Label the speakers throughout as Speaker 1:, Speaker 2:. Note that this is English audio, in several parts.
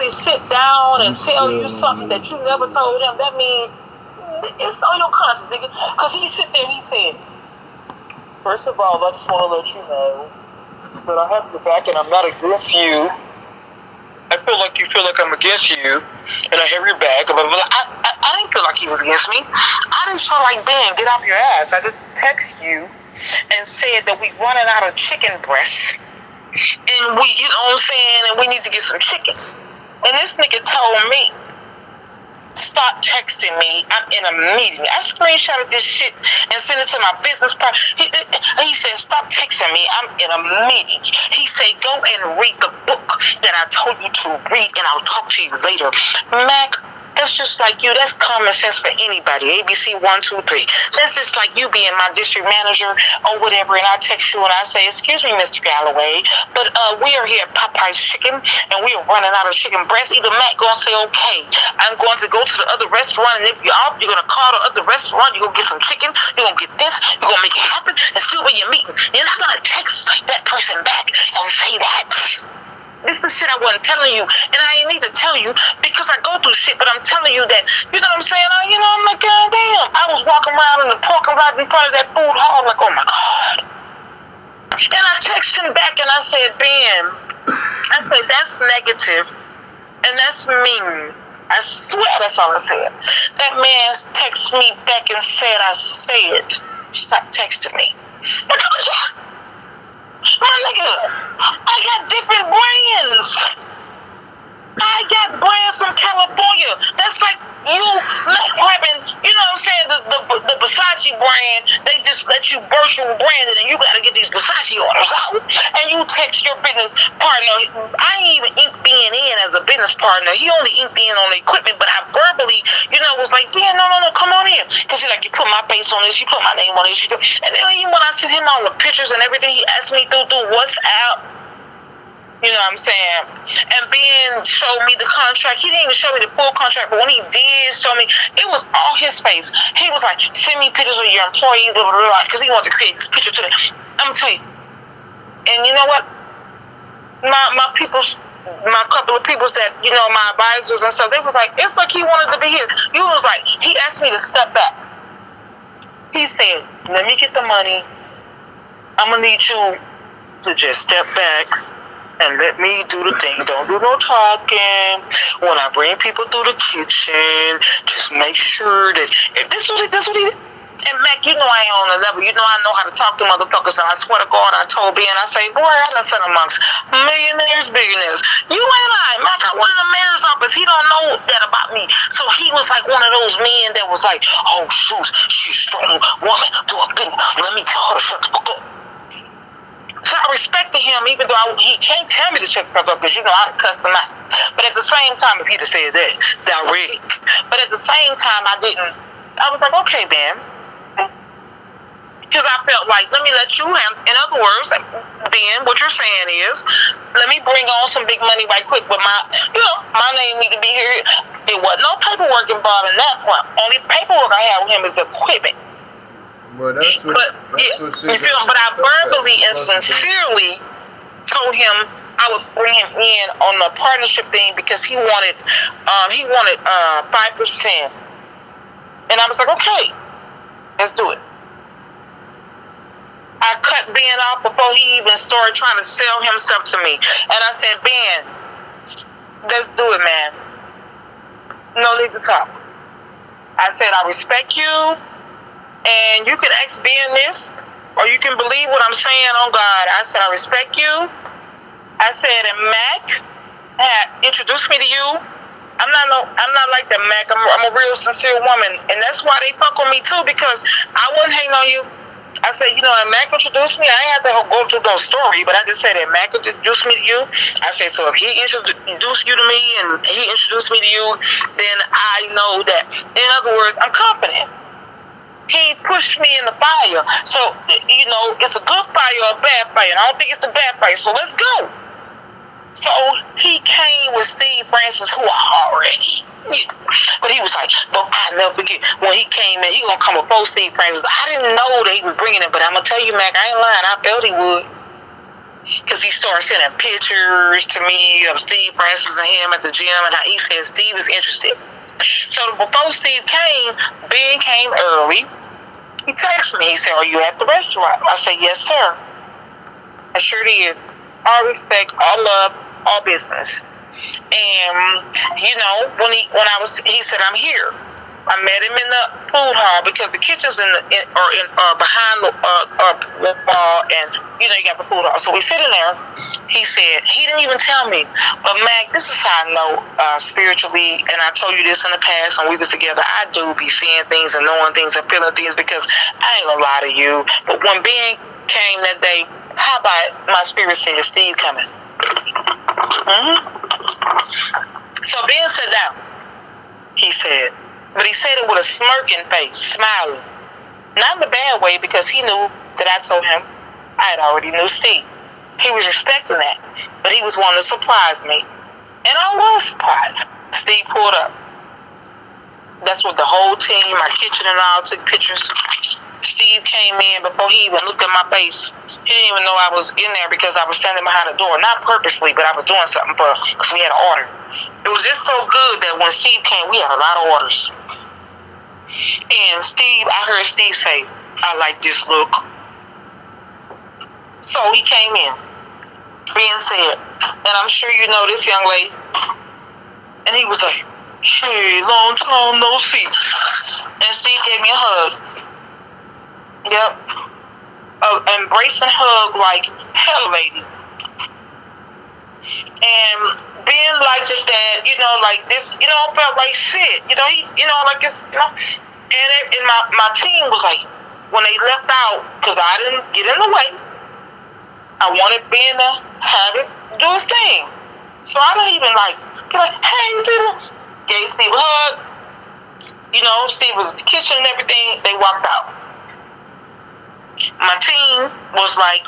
Speaker 1: somebody sit down and tell you something that you never told him, that means it's on your conscience, nigga. Because he sit there, he said, first of all, I just want to let you know that I have your back and I'm not against you. I feel like you feel like I'm against you, and I have your back. But I didn't feel like he was against me. I didn't feel like, Ben, get off your ass. I just text you and said that we running out of chicken breasts, and we, you know what I'm saying, and we need to get some chicken. And this nigga told me, stop texting me. I'm in a meeting. I screenshotted this shit and sent it to my business partner. He said, stop texting me. I'm in a meeting. He said, go and read the book that I told you to read, and I'll talk to you later. Mac, that's just like you. That's common sense for anybody. ABC 1, 2, 3. That's just like you being my district manager or whatever, and I text you and I say, excuse me, Mr. Galloway, but we are here at Popeye's Chicken, and we are running out of chicken breast. Either Matt gonna say, okay, I'm going to go to the other restaurant, and if you're out, you're gonna call the other restaurant, you're gonna get some chicken, you're gonna get this, you're gonna make it happen, and still be your meeting. You're not gonna text that person back and say that. This is shit I wasn't telling you, and I ain't need to tell you because I go through shit, but I'm telling you that, you know what I'm saying? I'm like, God damn. I was walking around in the parking lot in front of that food hall, like, oh my God. And I texted him back and I said, Ben, I said, that's negative, and that's mean. I swear that's all I said. That man texted me back and said, I said, stop texting me. Like, my nigga, I got different brands. I got brands from California. That's like you not grabbing, you know what I'm saying, the Versace brand. They just let you burst your brand, and you got to get these Versace orders out. And you text your business partner. I ain't even inked being in as a business partner. He only inked in on the equipment, but I verbally, was like, Ben, no, come on in. Because he's like, you put my face on this, you put my name on this. And then even when I sent him all the pictures and everything, he asked me through WhatsApp. You know what I'm saying? And Ben showed me the contract. He didn't even show me the full contract, but when he did show me, it was all his face. He was like, send me pictures of your employees, blah, blah, blah, because he wanted to create this picture to them. I'm going to tell you. And you know what? My couple of people that, my advisors and stuff, they was like, it's like he wanted to be here. He was like, he asked me to step back. He said, let me get the money. I'm going to need you to just step back and let me do the thing. Don't do no talking. When I bring people through the kitchen, just make sure that if this what he. And Mac, you know I ain't on the level. You know I know how to talk to motherfuckers. And I swear to God, I told Ben, I say, boy, I done sat amongst millionaires, billionaires. You and Mac, I went in the mayor's office. He don't know that about me. So he was like one of those men that was like, oh, shoot, she's a strong woman. Do a business. Let me tell her to shut the fuck up. So I respected him, even though he can't tell me to shut the fuck up, because I cussed him out. But at the same time, if he'd have said that, direct. But at the same time, I was like, okay, Ben. Because I felt like, let me let you handle. In other words, Ben, what you're saying is, let me bring on some big money right quick. But my name need to be here. There wasn't no paperwork involved in that point. Only paperwork I have with him is equipment.
Speaker 2: Well, but
Speaker 1: I verbally and sincerely told him I would bring him in on the partnership thing because he wanted 5%, and I was like, okay, let's do it. I cut Ben off before he even started trying to sell himself to me, and I said, Ben, let's do it, man. No need to talk. I said, I respect you. And you can ask Ben this, or you can believe what I'm saying on God. I said, I respect you. I said, and Mac had introduced me to you. I'm not like that, Mac. I'm a real sincere woman. And that's why they fuck with me too, because I wasn't hating on you. I said, and Mac introduced me. I ain't have to go through no story, but I just said that Mac introduced me to you. I said, so if he introduced you to me and he introduced me to you, then I know that, in other words, I'm confident. He pushed me in the fire. So, it's a good fire or a bad fire. And I don't think it's the bad fire. So let's go. So he came with Steve Francis, who I already knew. But he was like, I'll never forget. When he came in, he going to come before Steve Francis. I didn't know that he was bringing it. But I'm going to tell you, Mac, I ain't lying. I felt he would. because he started sending pictures to me of Steve Francis and him at the gym, and he said Steve is interested. So before Steve came, Ben came early. He texted me. He said, "Are you at the restaurant?" I said, "Yes, sir." I sure did. All respect, all love, all business. And you know, he said, "I'm here." I met him in the food hall because the kitchen's behind the wall, and you know you got the food hall. So we sitting there. He said he didn't even tell me, but Mac, this is how I know spiritually, and I told you this in the past when we was together. I do be seeing things and knowing things and feeling things because I ain't gonna lie to you. But when Ben came that day, how about my spirit said Steve coming? So Ben sat down. He said. But he said it with a smirking face, smiling. Not in the bad way, because he knew that I told him I had already knew Steve. He was respecting that. But he was wanting to surprise me. And I was surprised. Steve pulled up. That's what the whole team, my kitchen and all, took pictures. Steve came in before he even looked at my face. He didn't even know I was in there because I was standing behind the door. Not purposely, but I was doing something because we had an order. It was just so good that when Steve came, we had a lot of orders. And I heard Steve say, "I like this look." So he came in. Ben said, and I'm sure you know this young lady. And he was like, "Hey, long time no see." And Steve gave me a hug. Yep. Embrace and hug like hell, lady. And Ben liked it that, you know, like this, you know, felt like shit. You know, like this, you know. And my team was like, when they left out, because I didn't get in the way, I wanted Ben to do his thing. So I didn't even be like, "Hey, Steve." Gave Steve a hug. You know, Steve was in the kitchen and everything. They walked out. My team was like,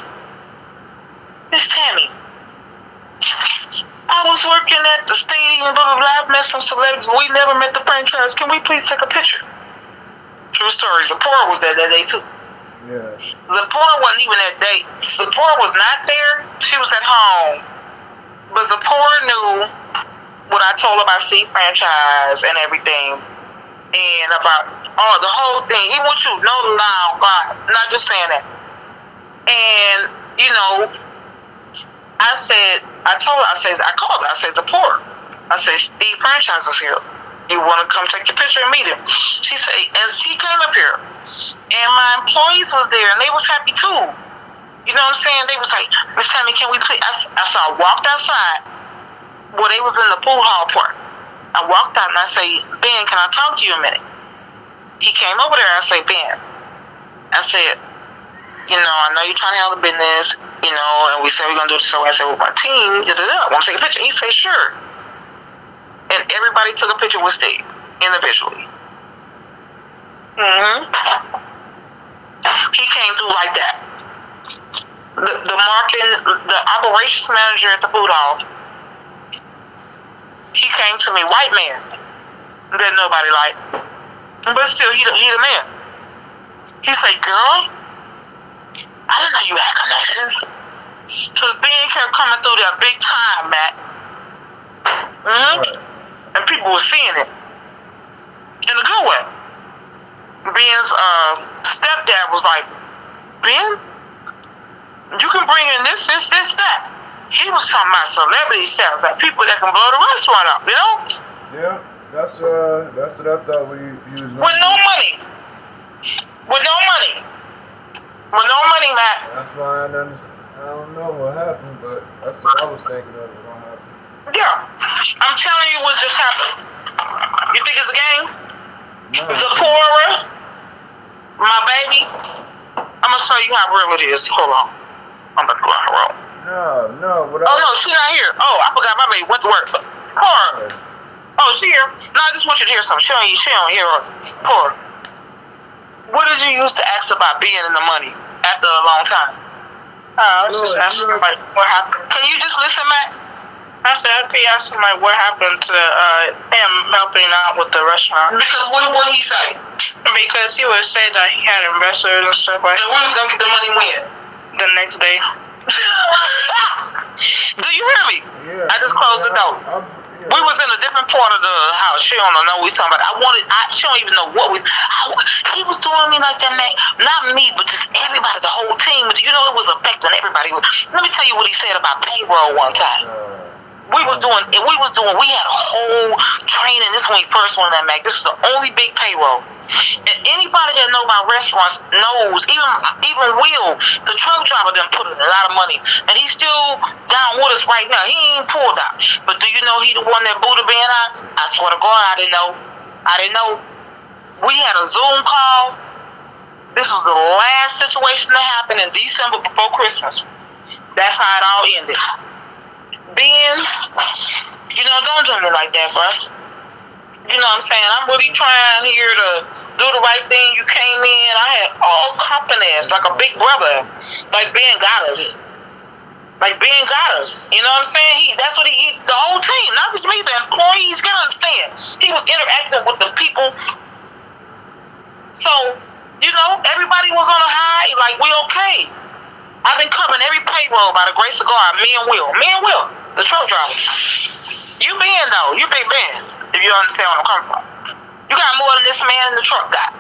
Speaker 1: "Miss Tammy, I was working at the stadium, blah, blah, blah. I've met some celebrities, but we never met the franchise. Can we please take a picture?" True story. Zipporah was there that day, too.
Speaker 2: Yeah.
Speaker 1: Zipporah wasn't even that day. Zipporah was not there. She was at home. But Zipporah knew what I told her about Steve franchise and everything. And about the whole thing. Even with you, no lie, God. I'm not just saying that. And, you know, I called her, I said, "Zipporah." I said, "Steve franchise is here. You want to come take your picture and meet him?" She said, and she came up here. And my employees was there, and they was happy too. You know what I'm saying? They was like, "Miss Tammy, can we please?" I walked outside where they was in the pool hall part. I walked out and I say, "Ben, can I talk to you a minute?" He came over there. I say, "Ben," I said, "You know, I know you're trying to handle the business, you know, and we said we're going to do this." So I said, "With my team, want to take a picture?" He said, "Sure." And everybody took a picture with Steve, individually. He came through like that. The operations manager at the food hall, he came to me, white man, that nobody liked, but still, he the man. He said, "Girl, I didn't know you had connections." Because Ben kept coming through there big time, Matt. Right. And people were seeing it in a good way. Ben's stepdad was like, "Ben, you can bring in this, that." He was talking about celebrity status, like people that can blow the restaurant up, you know?
Speaker 2: Yeah, that's what I thought he was doing.
Speaker 1: With no money. With no money, Matt.
Speaker 2: That's why I don't know what happened, but that's what I was thinking of. What happened.
Speaker 1: Yeah, I'm telling you what just happened. You think it's a game?
Speaker 2: No.
Speaker 1: Zipporah, my baby. I'm gonna show you how real it is. Hold on, I'm about to go on the road.
Speaker 2: No.
Speaker 1: No, she's not here. Oh, I forgot my baby went to work. Poor. Oh, she here. No, I just want you to hear something. She don't hear us. Poor. What did you used to ask about being in the money after a long time? I was just asking like what happened. Can you just listen, Matt? I said I'd be asking like what happened to him helping out with the restaurant. Because what did he say? Because he would say that he had investors and stuff like that. And when was gonna get the money when? The next day. Do you hear me?
Speaker 2: Yeah.
Speaker 1: I just closed the door. We was in a different part of the house. She don't know what we talking about. She don't even know what he was doing me like that, man. Not me, but just everybody, the whole team. But you know, it was affecting everybody. Let me tell you what he said about payroll one time. We had a whole training. This is when we first went in that, Mac. This was the only big payroll. And anybody that know about restaurants knows, even Will, the truck driver, done put in a lot of money. And he's still down with us right now. He ain't pulled out. But do you know he the one that booted being out? I swear to God, I didn't know. We had a Zoom call. This was the last situation that happened in December before Christmas. That's how it all ended. Ben, don't do me like that, bro. You know what I'm saying? I'm really trying here to do the right thing. You came in, I had all confidence, like a big brother. Like Ben got us. You know what I'm saying? That's what he the whole team, not just me, the employees, gotta understand. He was interacting with the people. So, everybody was on a high, like we okay. I've been covering every payroll by the grace of God. Me and Will, the truck driver. You Ben though, you big Ben, if you understand where I'm coming from. You got more than this man in the truck got.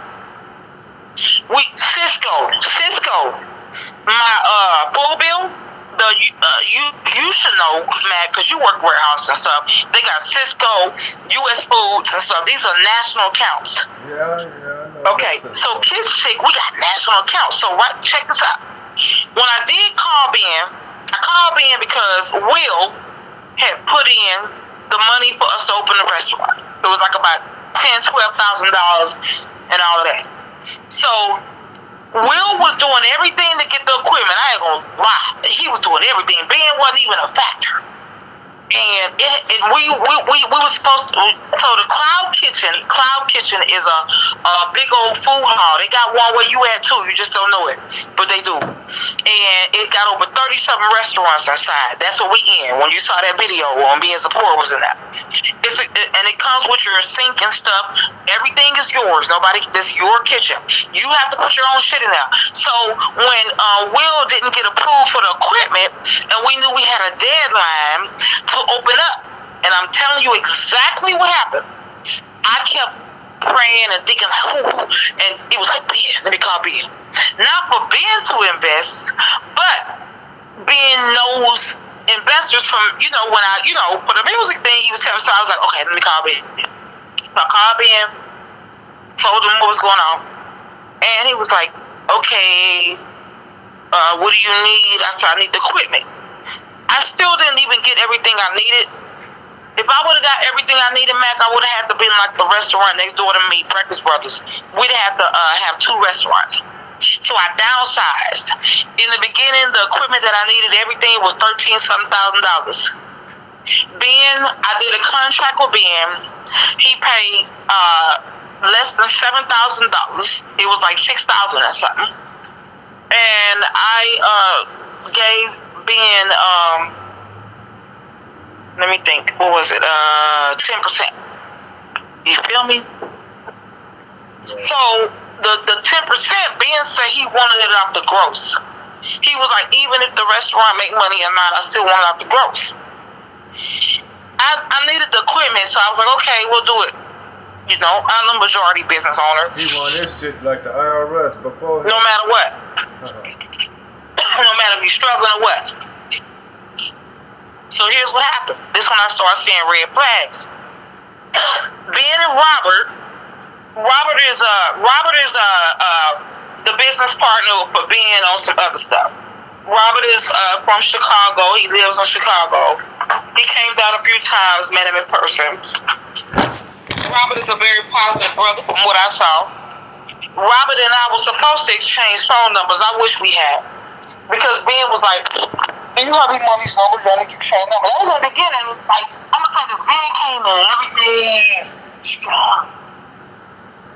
Speaker 1: Cisco, my full bill. You should know, Matt, because you work warehouse and stuff. They got Cisco, U.S. Foods and stuff. These are national accounts.
Speaker 2: Yeah, I know.
Speaker 1: Okay, so Kids Chick, we got national accounts. So check this out. When I did call Ben, I called Ben because Will had put in the money for us to open the restaurant. It was like about $10,000-$12,000 and all of that. So Will was doing everything to get the equipment. I ain't gonna lie. He was doing everything. Ben wasn't even a factor. And we were supposed to. So the Cloud Kitchen is a big old food hall. They got one where you at too. You just don't know it, but they do. And it got over 30-something restaurants inside. That's what we in. When you saw that video on Me as a Poor was in that. And it comes with your sink and stuff. Everything is yours. This your kitchen. You have to put your own shit in there. So when Will didn't get approved for the equipment, and we knew we had a deadline to open up, and I'm telling you exactly what happened. I kept praying and thinking, and it was like, Ben, let me call Ben. Not for Ben to invest, but Ben knows investors from, when I, for the music thing, he was telling me, so I was like, okay, let me call Ben. So I called Ben, told him what was going on, and he was like, okay, what do you need? I said, I need the equipment. I still didn't even get everything I needed. If I would have got everything I needed, Mac, I would have had to be like the restaurant next door to me, Breakfast Brothers. We'd have to have 2 restaurants. So I downsized. In the beginning, the equipment that I needed, everything was $13,000. Ben, I did a contract with Ben. He paid less than $7,000. It was like $6,000 or something. And I gave Ben, let me think, what was it, 10%. You feel me? So the 10%, Ben said he wanted it off the gross. He was like, even if the restaurant make money or not, I still want it off the gross. I needed the equipment, so I was like, okay, we'll do it. I'm the majority business owner.
Speaker 2: He wanted this shit like the IRS before.
Speaker 1: No matter what. No matter if you're struggling or what. So here's what happened. This when I started seeing red flags. Ben and Robert is the business partner for Ben on some other stuff. Robert is from Chicago. He lives in Chicago. He came down a few times, met him in person. Robert is a very positive brother from what I saw. Robert and I were supposed to exchange phone numbers. I wish we had. Because Ben was like, and you have these money numbers, you gotta exchange numbers. That was in the beginning, like, I'm gonna say this, Ben came in and everything strong.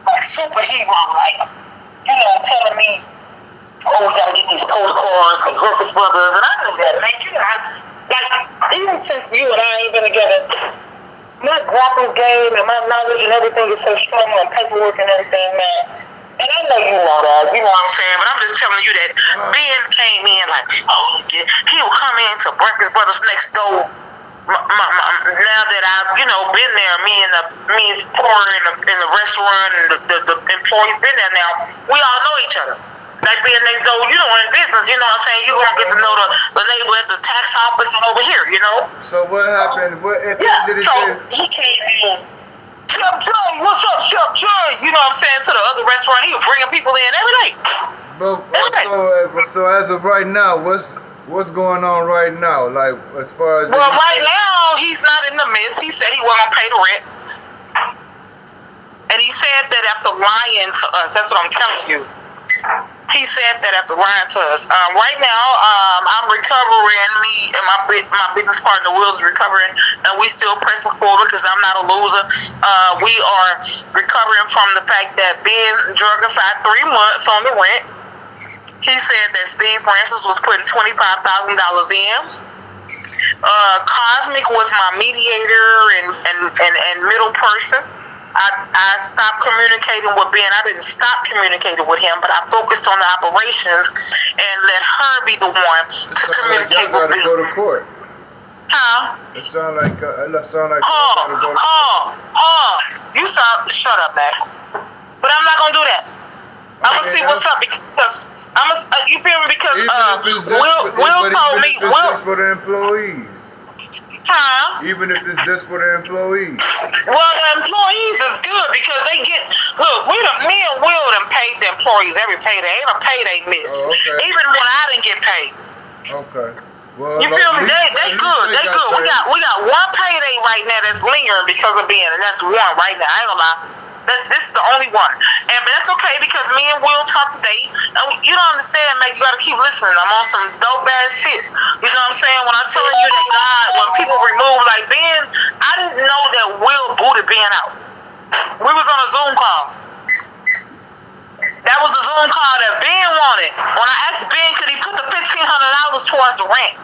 Speaker 1: Like superhero, like, telling me, oh, we gotta get these postcards from Breakfast Brothers, and I knew that, man. Even since you and I ain't been together, my graphics game and my knowledge and everything is so strong on paperwork and everything, man. And I know you know that, you know what I'm saying, but I'm just telling you that Ben came in like, oh, he will come in to Breakfast Brothers next door. Now that I've, you know, been there, me and Porter in the restaurant and the employees been there now, we all know each other. Like being next door, you know, in business, you know what I'm saying, you're going to get to know the neighbor at the tax office and over here, you know.
Speaker 2: So what happened? What at the end of the
Speaker 1: so
Speaker 2: day?
Speaker 1: he came in. Chef Jay, what's up, Chef Jay? You know what I'm saying? To the other restaurant, he was bringing people in every day.
Speaker 2: So as of right now, what's going on right now? Like as far as
Speaker 1: well, right now he's not in the midst. He said he wasn't gonna pay the rent, and he said that after lying to us. That's what I'm telling you. He said that after lying to us. Right now, I'm recovering. Me and my business partner Will's recovering, and we still pressing forward because I'm not a loser. We are recovering from the fact that Ben drug us out 3 months on the rent. He said that Steve Francis was putting $25,000 in. Cosmic was my mediator and middle person. I stopped communicating with Ben. I didn't stop communicating with him, but I focused on the operations and let her be the one to communicate with Ben.
Speaker 2: Go to court.
Speaker 1: Huh?
Speaker 2: It sound like
Speaker 1: You sound. Shut up, Mac. But I'm not gonna do that. I'm gonna see what's up because you feel me? Because Will told me.
Speaker 2: Will for the employees.
Speaker 1: Huh?
Speaker 2: Even if it's just for the employees.
Speaker 1: Well, the employees is good because they get. Look, me and Will done paid the employees every payday. Ain't a payday miss.
Speaker 2: Oh, okay.
Speaker 1: Even when I didn't get paid.
Speaker 2: Okay. Well,
Speaker 1: you feel me? They good. They good. We got one payday right now that's lingering because of Ben, and that's one right now. I ain't gonna lie. This is the only one. But that's okay because me and Will talked today. You don't understand, man. You gotta keep listening. I'm on some dope ass shit. You know what I'm saying? When I'm telling you that God, when people remove like Ben, I didn't know that Will booted Ben out. We was on a Zoom call. That was the Zoom call that Ben wanted. When I asked Ben, could he put the $1,500 towards the rent?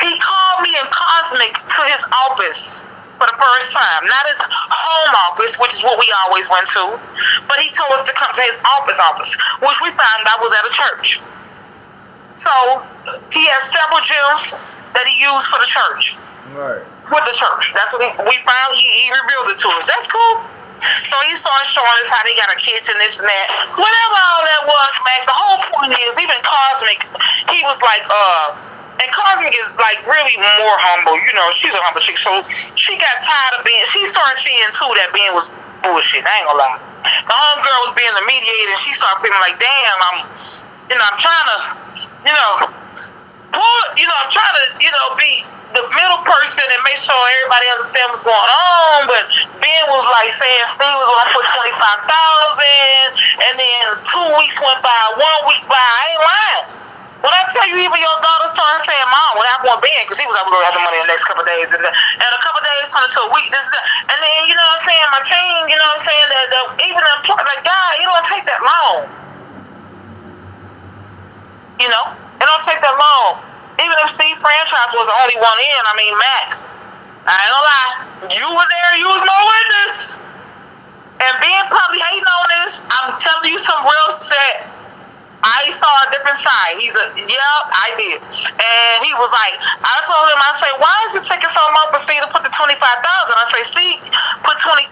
Speaker 1: He called me in Cosmic to his office for the first time. Not his home office, which is what we always went to, but he told us to come to his office, which we found out was at a church. So he has several gyms that he used for the church.
Speaker 2: Right.
Speaker 1: With the church. That's what we found. He revealed it to us. That's cool. So he started showing us how they got a kitchen, this and that. Whatever all that was, man, the whole point is, even Cosmic, he was like, and Cosmic is like really more humble. You know, she's a humble chick. So she got tired of being, she started seeing too that Ben was bullshit. I ain't gonna lie. The homegirl was being the mediator and she started feeling like, damn, I'm trying to, I'm trying to, be the middle person and make sure everybody understands what's going on. But Ben was like saying Steve was gonna put $25,000 and then 2 weeks went by, 1 week by. I ain't lying. When I tell you, even your daughter started saying, Mom, what happened with Ben? Because he was like, we're going to have the money in the next couple of days. And a couple of days turned into a week. And then, you know what I'm saying, my team, you know what I'm saying, that even like, God, it don't take that long. You know? It don't take that long. Even if Steve Franchise was the only one in, I mean, Mac, I ain't gonna lie, you was there, you was my witness. And Ben probably hating on this. I'm telling you some real shit. I saw a different side. I did. And he was like, I told him, I say, why is it taking so long for Steve to put the $25,000? I say, Steve put $20,000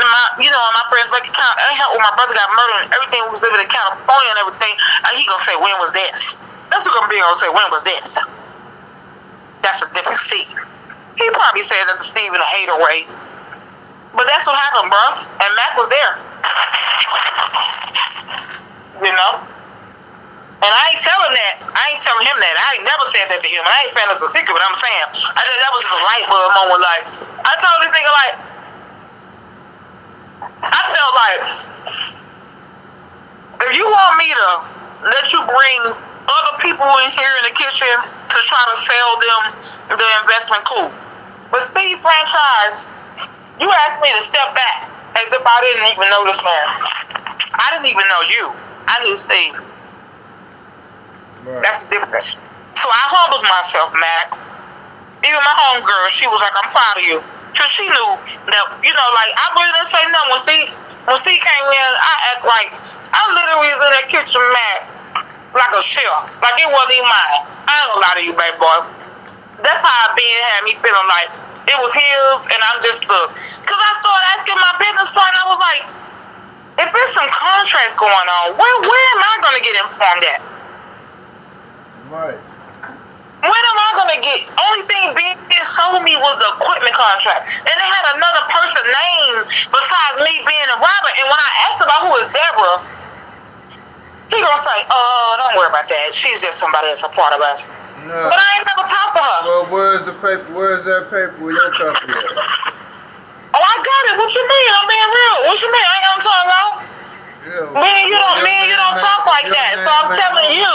Speaker 1: in my friend's bank account. I helped when my brother got murdered and everything was living in California and everything. And he gonna say, when was this? That's what gonna be gonna say, when was this? That's a different Steve. He probably said that to Steve in a hater way. But that's what happened, bro. And Mac was there. You know? And I ain't telling him that. I ain't never said that to him. And I ain't saying it's a secret, but I'm saying, I said that was just a light bulb moment. Like, I told this nigga, like, I felt like, if you want me to let you bring other people in here in the kitchen to try to sell them the investment, cool. But Steve Franchise, you asked me to step back as if I didn't even know this man. I didn't even know you. I knew Steve. Right. That's the difference. So I humbled myself, Mac. Even my homegirl, she was like, I'm proud of you. Cause she knew that, you know, like I really didn't say nothing. When she came in, I act like I literally was in that kitchen mat like a chef. Like it wasn't even mine. I ain't gonna lie to you, baby boy. That's how Ben had me feeling like it was his, and I'm just cause I started asking my business partner. I was like, if there's some contracts going on, where am I gonna get informed at?
Speaker 2: Right.
Speaker 1: When am I gonna get? Only thing Ben showed me was the equipment contract, and they had another person name besides me being a Robert. And when I asked about who is Deborah, he gonna say, don't worry about that. She's just somebody that's a part of us."
Speaker 2: No.
Speaker 1: But I ain't never talked to her.
Speaker 2: Well, where's the paper? Where's that paper with your copy at?
Speaker 1: Oh, I got it. What you mean? I'm being real. What you mean? I ain't gonna talk about.
Speaker 2: Yeah.
Speaker 1: Me and you don't talk like that. So I'm telling you.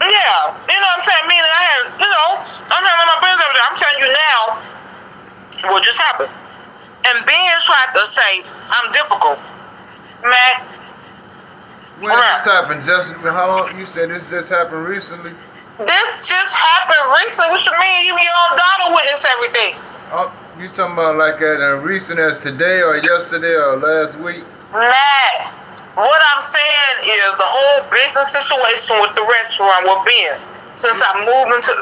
Speaker 1: Yeah, you know what I'm saying? Meaning I had, you know, I'm having my business over there. I'm telling you now what just happened. And Ben tried to say I'm difficult. Man.
Speaker 2: When did this happen? How long? You said this just happened recently?
Speaker 1: This just happened recently. What you mean? Even your own daughter witnessed everything.
Speaker 2: Oh, you talking about like as recent as today or yesterday or last week?
Speaker 1: Matt, what I'm saying is the whole business situation with the restaurant will be in since I moved into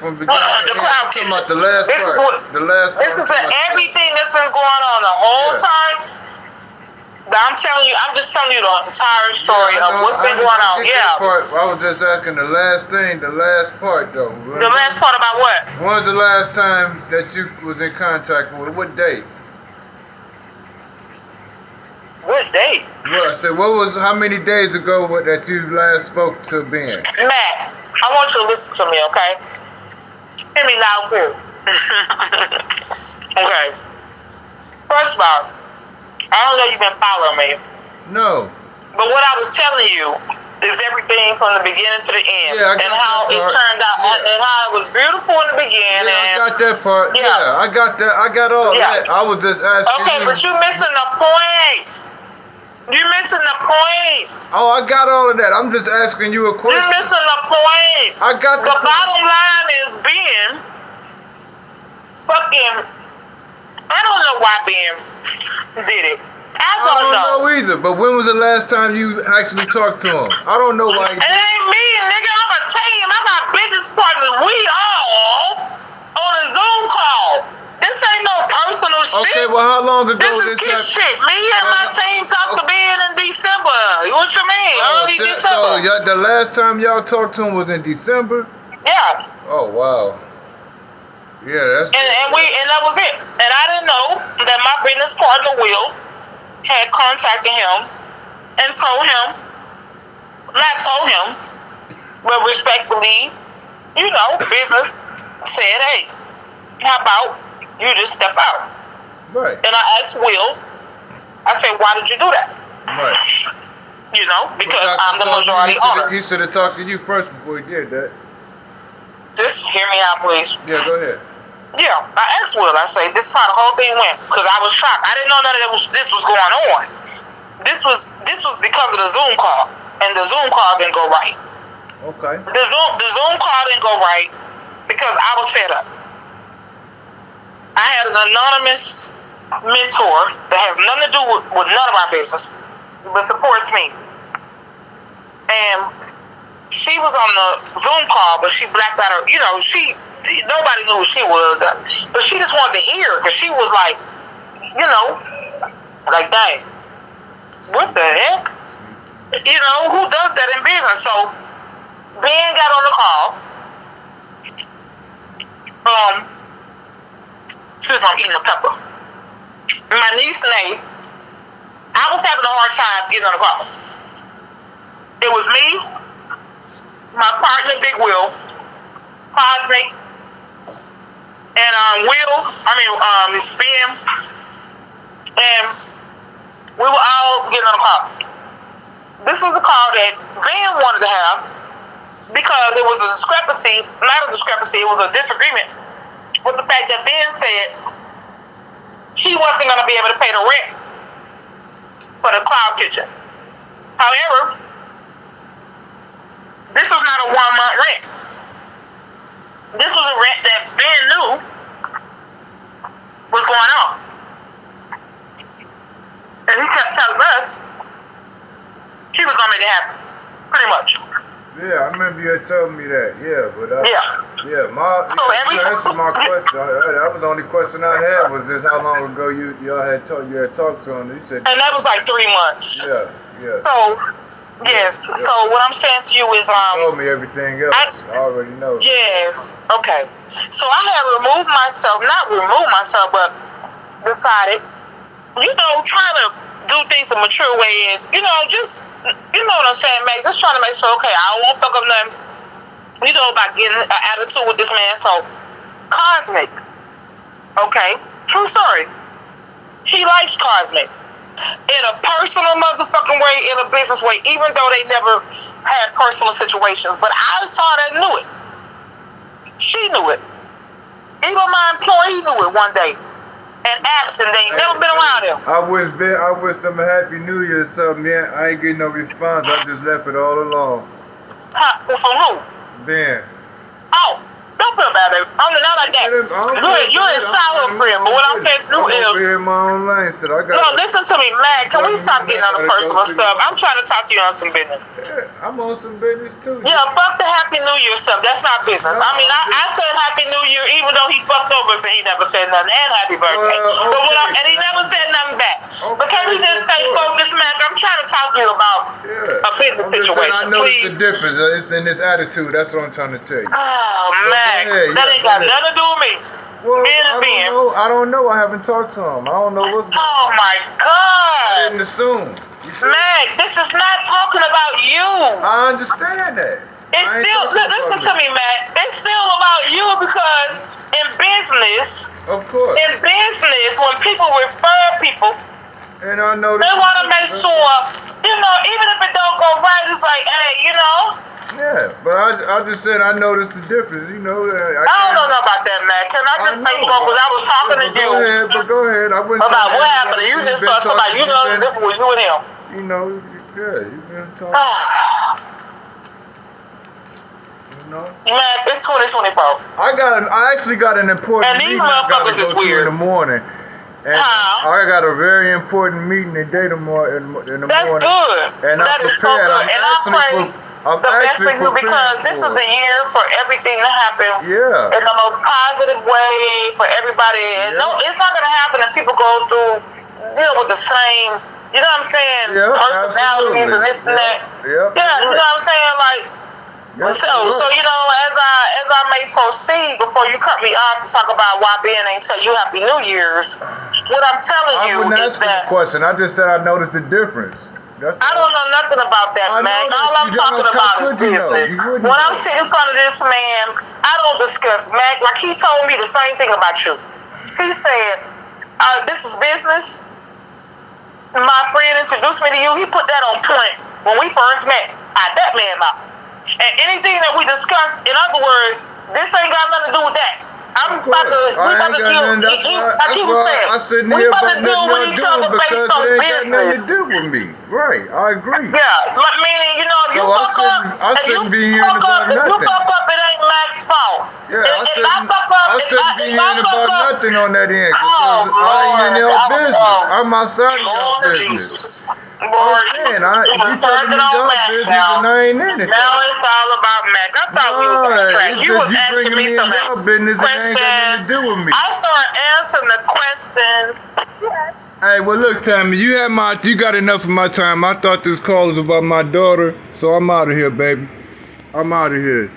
Speaker 2: from beginning.
Speaker 1: the cloud kitchen.
Speaker 2: About the last part. This is
Speaker 1: everything that's been going on the whole time. But I'm telling you, I'm just telling you the entire story of what's been going on.
Speaker 2: I was just asking the last part though.
Speaker 1: The last part about what?
Speaker 2: When's the last time that you was in contact with? What date?
Speaker 1: What date?
Speaker 2: Well, I said, how many days ago that you last spoke to Ben?
Speaker 1: Matt, I want you to listen to me, okay? Hear me loud and clear. Okay. First of all, I don't know you've been following me.
Speaker 2: No.
Speaker 1: But what I was telling you is everything from the beginning to the end.
Speaker 2: Yeah,
Speaker 1: and how it turned out, and how it was beautiful in the beginning.
Speaker 2: Yeah, I got that part. Yeah, I got that. I got all that. I was just asking
Speaker 1: Okay, but you're missing the point. You're missing the point.
Speaker 2: Oh, I got all of that. I'm just asking you a question.
Speaker 1: You're missing the point.
Speaker 2: I got
Speaker 1: the bottom line is Ben fucking. I don't know why Ben did it. I don't
Speaker 2: know either. But when was the last time you actually talked to him? I don't know why.
Speaker 1: It ain't me, nigga. I'm a team. I got business partners. We all on a Zoom call. This ain't no personal shit.
Speaker 2: Okay, well, how long ago
Speaker 1: this is kid shit. Me and my team talked to Ben in December. What you mean? Early December.
Speaker 2: So the last time y'all talked to him was in December?
Speaker 1: Yeah.
Speaker 2: Oh, wow. Yeah, that's.
Speaker 1: And that was it. And I didn't know that my business partner Will had contacted him and but respectfully, you know, business said, hey, how about you just step out?
Speaker 2: Right.
Speaker 1: And I asked Will, I said, why did you do that?
Speaker 2: Right.
Speaker 1: You know, because I'm the majority owner.
Speaker 2: He should have talked to you first before he did that.
Speaker 1: Just hear me out, please.
Speaker 2: Yeah, go ahead.
Speaker 1: Yeah, I asked Will, I say, this is how the whole thing went, because I was shocked. I didn't know none of this was going on. This was because of the Zoom call, and the Zoom call didn't go right.
Speaker 2: Okay.
Speaker 1: The Zoom call didn't go right because I was fed up. I had an anonymous mentor that has nothing to do with none of our business, but supports me. And she was on the Zoom call, but she blacked out her, you know, nobody knew who she was, but she just wanted to hear, because she was like, you know, like, dang, what the heck? You know, who does that in business? So Ben got on the call. Excuse me, I'm eating a pepper. My niece Nate, I was having a hard time getting on the call. It was me, my partner Big Will, Cosmic, and Ben, and we were all getting on the call. This was the call that Ben wanted to have because there was a discrepancy, not a discrepancy, it was a disagreement with the fact that Ben said he wasn't going to be able to pay the rent for the cloud kitchen. However, this was not a 1 month rent. This was a rent that Ben knew
Speaker 2: Yeah, I remember you had told me that. Yeah, but
Speaker 1: Yeah. So
Speaker 2: you answered my question. That was the only question I had was just how long ago you had talked to him. You said.
Speaker 1: And that was like 3 months.
Speaker 2: Yeah.
Speaker 1: So. Yes. Yeah. So what I'm saying to you is,
Speaker 2: you told me everything else. I already know.
Speaker 1: Yes. Okay. So I had not removed myself, but decided, trying to do things a mature way, and just, what I'm saying, Meg, just trying to make sure, okay, I don't want to fuck up nothing, about getting an attitude with this man. So, Cosmic, okay, true story. He likes Cosmic. In a personal motherfucking way, in a business way, even though they never had personal situations. But I saw that, knew it. She knew it. Even my employee knew it one day. And asked him, they ain't never been around him.
Speaker 2: I wish them a Happy New Year or something. Yeah, I ain't getting no response. I just left it all alone.
Speaker 1: From who?
Speaker 2: Ben.
Speaker 1: Oh. Don't feel bad, baby. Not like that. You're a solid friend, but what I'm saying to you is... No, listen to me, man. Can we stop getting on the personal stuff? I'm trying to talk to you on some business.
Speaker 2: Yeah, I'm on some business, too.
Speaker 1: Yeah, fuck the Happy New Year stuff. That's not business. I mean, I said Happy New Year, even though he fucked over us and he never said nothing. And Happy Birthday. And he never said nothing back. But can we just stay focused, man? I'm trying to talk to you about a business situation,
Speaker 2: please. I noticed the difference. It's in this attitude. That's what I'm trying to tell you.
Speaker 1: Oh, man. That ain't got nothing to do with me.
Speaker 2: Well, I don't know. I haven't talked to him. I don't know what's going on.
Speaker 1: Oh, my God.
Speaker 2: I didn't assume.
Speaker 1: Meg, this is not talking about you.
Speaker 2: I understand that.
Speaker 1: Listen to me, Matt. It's still about you because in business,
Speaker 2: of course,
Speaker 1: when people refer people,
Speaker 2: and I know
Speaker 1: they want to make sure, even if it don't go right, it's like, hey,
Speaker 2: Yeah, but I just said I noticed the difference,
Speaker 1: I don't know about that, Matt. Can I just say, because I was talking to you.
Speaker 2: Go ahead. I wouldn't
Speaker 1: about what happened. You just started talking about, the difference with you and him.
Speaker 2: You've been talking.
Speaker 1: Man, it's 2024.
Speaker 2: I actually got an important meeting. And these
Speaker 1: motherfuckers is weird.
Speaker 2: In the morning. And I got a very important meeting today in the morning.
Speaker 1: That's good.
Speaker 2: And
Speaker 1: that is so good. And I pray the best for you because this is the year for everything to happen in the most positive way for everybody. And no, it's not going to happen if people deal with the same, personalities and this and that. You know what I'm saying? So as I may proceed before you cut me off to talk about why Ben ain't tell you Happy New Year's, what I'm telling you is that...
Speaker 2: I question. I just said I noticed the difference.
Speaker 1: I don't know nothing about that, Mac. All I'm talking about is business. When I'm sitting in front of this man, I don't discuss Mac. Like he told me the same thing about you. He said, this is business. My friend introduced me to you. He put that on point when we first met. That man out. And anything that we discuss, in other words, this ain't got nothing to do with that. We about to deal with each other based on business.
Speaker 2: Nothing to do with me. Right, I agree.
Speaker 1: Yeah, meaning, if you fuck up, if you fuck up, it ain't Mac's fault.
Speaker 2: Yeah, I shouldn't be hearing about nothing on that end because I ain't in your business. I'm outside of your business.
Speaker 1: I'm saying,
Speaker 2: you telling me your business and I ain't in it.
Speaker 1: Now it's all about Mac. I thought we was on track. You was asking me some questions. I started answering the questions.
Speaker 2: Hey, well look, Tammy, you got enough of my time. I thought this call was about my daughter, so I'm out of here, baby. I'm out of here.